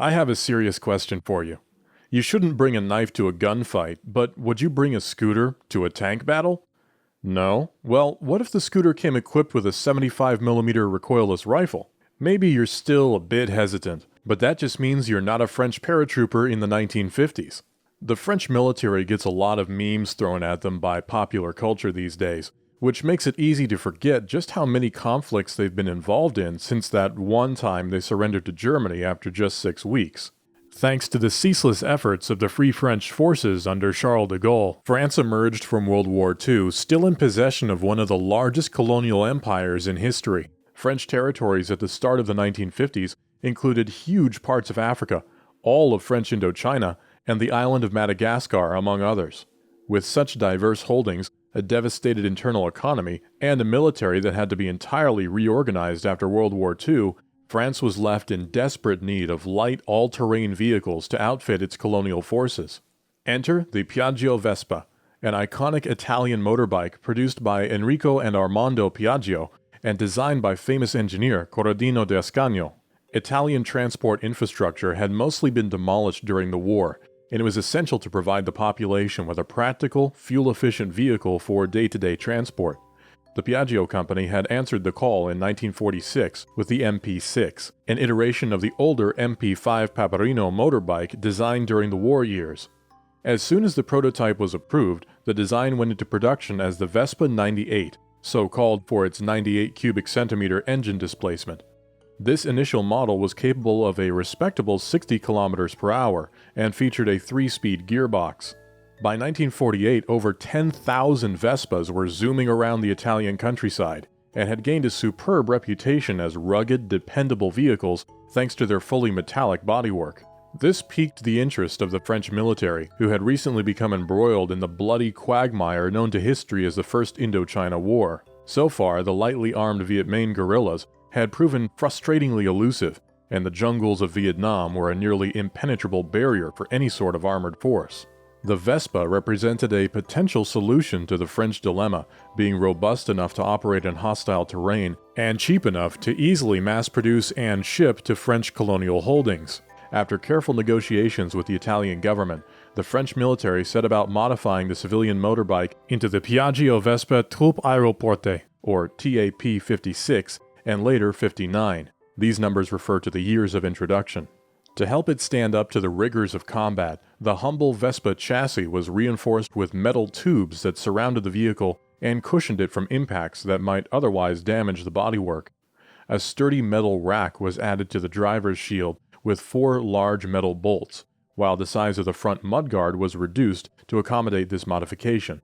I have a serious question for you. You shouldn't bring a knife to a gunfight, but would you bring a scooter to a tank battle? No? Well, what if the scooter came equipped with a 75mm recoilless rifle? Maybe you're still a bit hesitant, but that just means you're not a French paratrooper in the 1950s. The French military gets a lot of memes thrown at them by popular culture these days, which makes it easy to forget just how many conflicts they've been involved in since that one time they surrendered to Germany after just 6 weeks. Thanks to the ceaseless efforts of the Free French forces under Charles de Gaulle, France emerged from World War II still in possession of one of the largest colonial empires in history. French territories at the start of the 1950s included huge parts of Africa, all of French Indochina, and the island of Madagascar, among others. With such diverse holdings, a devastated internal economy, and a military that had to be entirely reorganized after World War II, France was left in desperate need of light, all-terrain vehicles to outfit its colonial forces. Enter the Piaggio Vespa, an iconic Italian motorbike produced by Enrico and Armando Piaggio and designed by famous engineer Corradino d'Ascagno. Italian transport infrastructure had mostly been demolished during the war, and it was essential to provide the population with a practical, fuel-efficient vehicle for day-to-day transport. The Piaggio company had answered the call in 1946 with the MP6, an iteration of the older MP5 Paperino motorbike designed during the war years. As soon as the prototype was approved, the design went into production as the Vespa 98, so called for its 98 cubic centimeter engine displacement. This initial model was capable of a respectable 60 km per hour and featured a 3-speed gearbox. By 1948, over 10,000 Vespas were zooming around the Italian countryside and had gained a superb reputation as rugged, dependable vehicles thanks to their fully metallic bodywork. This piqued the interest of the French military, who had recently become embroiled in the bloody quagmire known to history as the First Indochina War. So far, the lightly armed Viet Minh guerrillas had proven frustratingly elusive, and the jungles of Vietnam were a nearly impenetrable barrier for any sort of armored force. The Vespa represented a potential solution to the French dilemma, being robust enough to operate in hostile terrain and cheap enough to easily mass-produce and ship to French colonial holdings. After careful negotiations with the Italian government, the French military set about modifying the civilian motorbike into the Piaggio Vespa Troupe Aéroportée, or TAP-56, and later 59. These numbers refer to the years of introduction. To help it stand up to the rigors of combat, the humble Vespa chassis was reinforced with metal tubes that surrounded the vehicle and cushioned it from impacts that might otherwise damage the bodywork. A sturdy metal rack was added to the driver's shield with 4 large metal bolts, while the size of the front mudguard was reduced to accommodate this modification.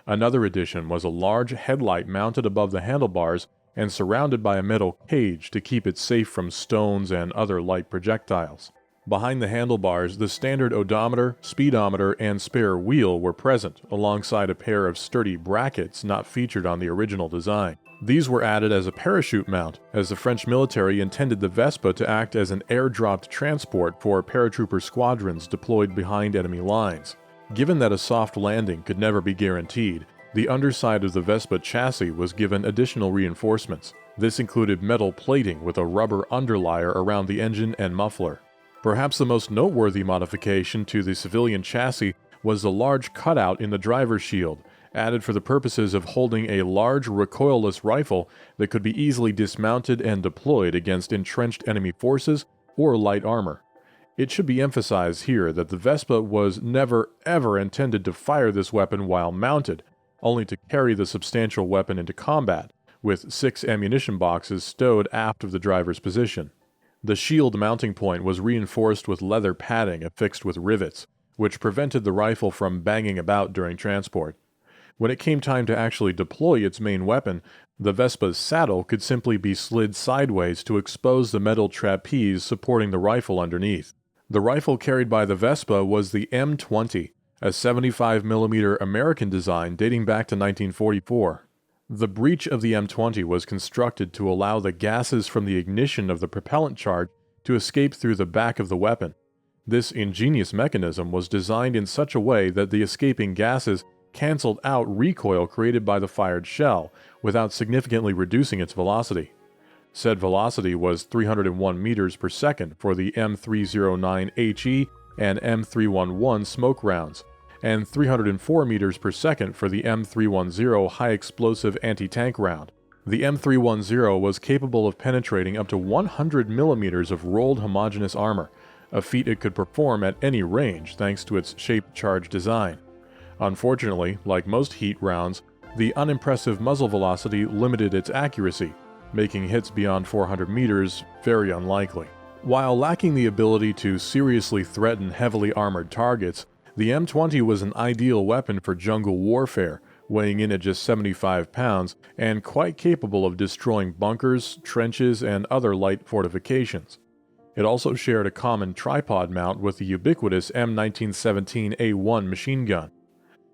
Another addition was a large headlight mounted above the handlebars and surrounded by a metal cage to keep it safe from stones and other light projectiles. Behind the handlebars, the standard odometer, speedometer, and spare wheel were present, alongside a pair of sturdy brackets not featured on the original design. These were added as a parachute mount, as the French military intended the Vespa to act as an airdropped transport for paratrooper squadrons deployed behind enemy lines. Given that a soft landing could never be guaranteed, the underside of the Vespa chassis was given additional reinforcements. This included metal plating with a rubber underlayer around the engine and muffler. Perhaps the most noteworthy modification to the civilian chassis was the large cutout in the driver's shield, added for the purposes of holding a large recoilless rifle that could be easily dismounted and deployed against entrenched enemy forces or light armor. It should be emphasized here that the Vespa was never ever intended to fire this weapon while mounted, only to carry the substantial weapon into combat, with 6 ammunition boxes stowed aft of the driver's position. The shield mounting point was reinforced with leather padding affixed with rivets, which prevented the rifle from banging about during transport. When it came time to actually deploy its main weapon, the Vespa's saddle could simply be slid sideways to expose the metal trapeze supporting the rifle underneath. The rifle carried by the Vespa was the M20, a 75mm American design dating back to 1944. The breech of the M20 was constructed to allow the gases from the ignition of the propellant charge to escape through the back of the weapon. This ingenious mechanism was designed in such a way that the escaping gases canceled out recoil created by the fired shell, without significantly reducing its velocity. Said velocity was 301 meters per second for the M309HE and M311 smoke rounds, and 304 meters per second for the M310 high-explosive anti-tank round. The M310 was capable of penetrating up to 100 millimeters of rolled homogeneous armor, a feat it could perform at any range thanks to its shaped charge design. Unfortunately, like most heat rounds, the unimpressive muzzle velocity limited its accuracy, making hits beyond 400 meters very unlikely. While lacking the ability to seriously threaten heavily armored targets, the M20 was an ideal weapon for jungle warfare, weighing in at just 75 pounds and quite capable of destroying bunkers, trenches, and other light fortifications. It also shared a common tripod mount with the ubiquitous M1917A1 machine gun.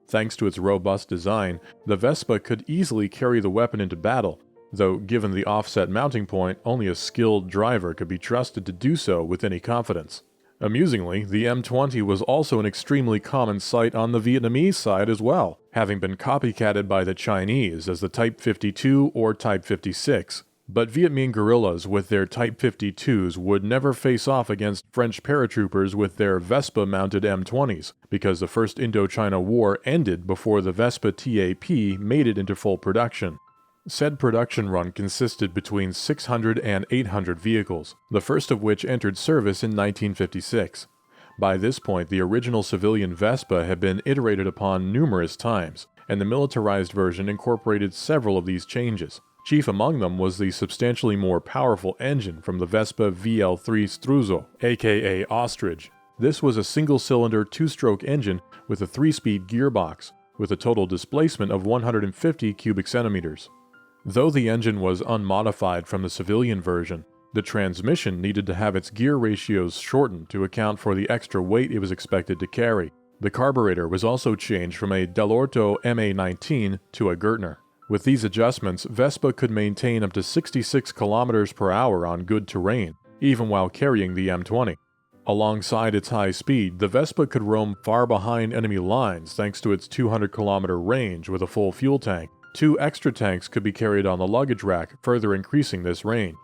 Thanks to its robust design, the Vespa could easily carry the weapon into battle, though given the offset mounting point, only a skilled driver could be trusted to do so with any confidence. Amusingly, the M20 was also an extremely common sight on the Vietnamese side as well, having been copycatted by the Chinese as the Type 52 or Type 56. But Viet Minh guerrillas with their Type 52s would never face off against French paratroopers with their Vespa-mounted M20s, because the First Indochina War ended before the Vespa TAP made it into full production. Said production run consisted between 600 and 800 vehicles, the first of which entered service in 1956. By this point, the original civilian Vespa had been iterated upon numerous times, and the militarized version incorporated several of these changes. Chief among them was the substantially more powerful engine from the Vespa VL3 Struzo, aka Ostrich. This was a single-cylinder two-stroke engine with a 3-speed gearbox, with a total displacement of 150 cubic centimeters. Though the engine was unmodified from the civilian version, the transmission needed to have its gear ratios shortened to account for the extra weight it was expected to carry. The carburetor was also changed from a Dell'Orto MA19 to a Gertner. With these adjustments, Vespa could maintain up to 66 km per hour on good terrain, even while carrying the M20. Alongside its high speed, the Vespa could roam far behind enemy lines thanks to its 200-kilometer range with a full fuel tank. 2 extra tanks could be carried on the luggage rack, further increasing this range.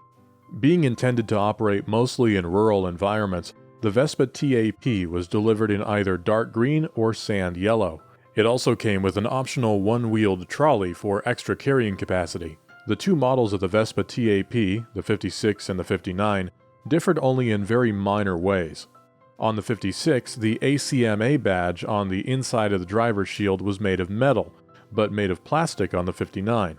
Being intended to operate mostly in rural environments, the Vespa TAP was delivered in either dark green or sand yellow. It also came with an optional one-wheeled trolley for extra carrying capacity. The two models of the Vespa TAP, the 56 and the 59, differed only in very minor ways. On the 56, the ACMA badge on the inside of the driver's shield was made of metal, but made of plastic on the 59.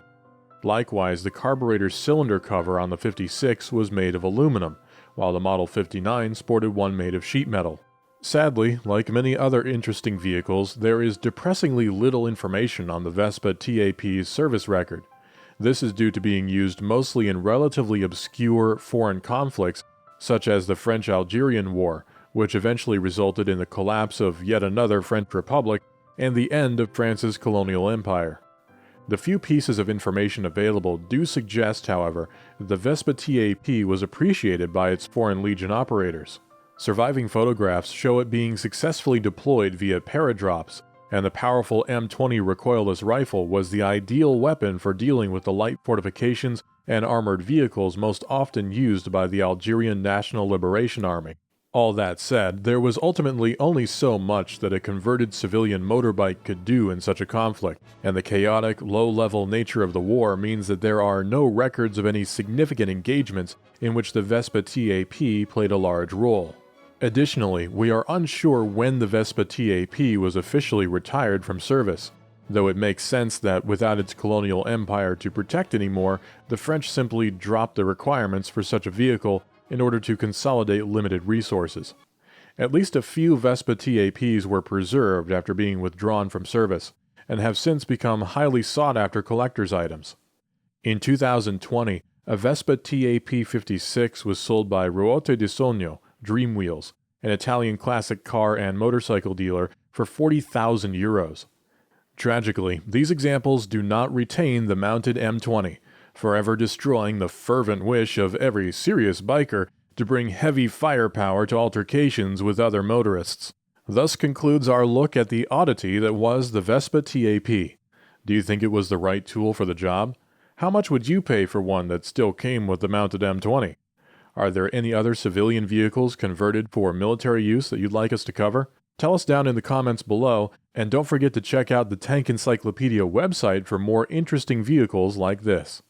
Likewise, the carburetor cylinder cover on the 56 was made of aluminum, while the Model 59 sported one made of sheet metal. Sadly, like many other interesting vehicles, there is depressingly little information on the Vespa TAP's service record. This is due to being used mostly in relatively obscure foreign conflicts, such as the French-Algerian War, which eventually resulted in the collapse of yet another French Republic and the end of France's colonial empire. The few pieces of information available do suggest, however, that the Vespa TAP was appreciated by its Foreign Legion operators. Surviving photographs show it being successfully deployed via paradrops, and the powerful M20 recoilless rifle was the ideal weapon for dealing with the light fortifications and armored vehicles most often used by the Algerian National Liberation Army. All that said, there was ultimately only so much that a converted civilian motorbike could do in such a conflict, and the chaotic, low-level nature of the war means that there are no records of any significant engagements in which the Vespa TAP played a large role. Additionally, we are unsure when the Vespa TAP was officially retired from service, though it makes sense that without its colonial empire to protect anymore, the French simply dropped the requirements for such a vehicle in order to consolidate limited resources. At least a few Vespa TAPs were preserved after being withdrawn from service, and have since become highly sought-after collector's items. In 2020, a Vespa TAP 56 was sold by Ruote di Sogno, Dream Wheels, an Italian classic car and motorcycle dealer, for €40,000. Tragically, these examples do not retain the mounted M20, forever destroying the fervent wish of every serious biker to bring heavy firepower to altercations with other motorists. Thus concludes our look at the oddity that was the Vespa TAP. Do you think it was the right tool for the job? How much would you pay for one that still came with the mounted M20? Are there any other civilian vehicles converted for military use that you'd like us to cover? Tell us down in the comments below, and don't forget to check out the Tank Encyclopedia website for more interesting vehicles like this.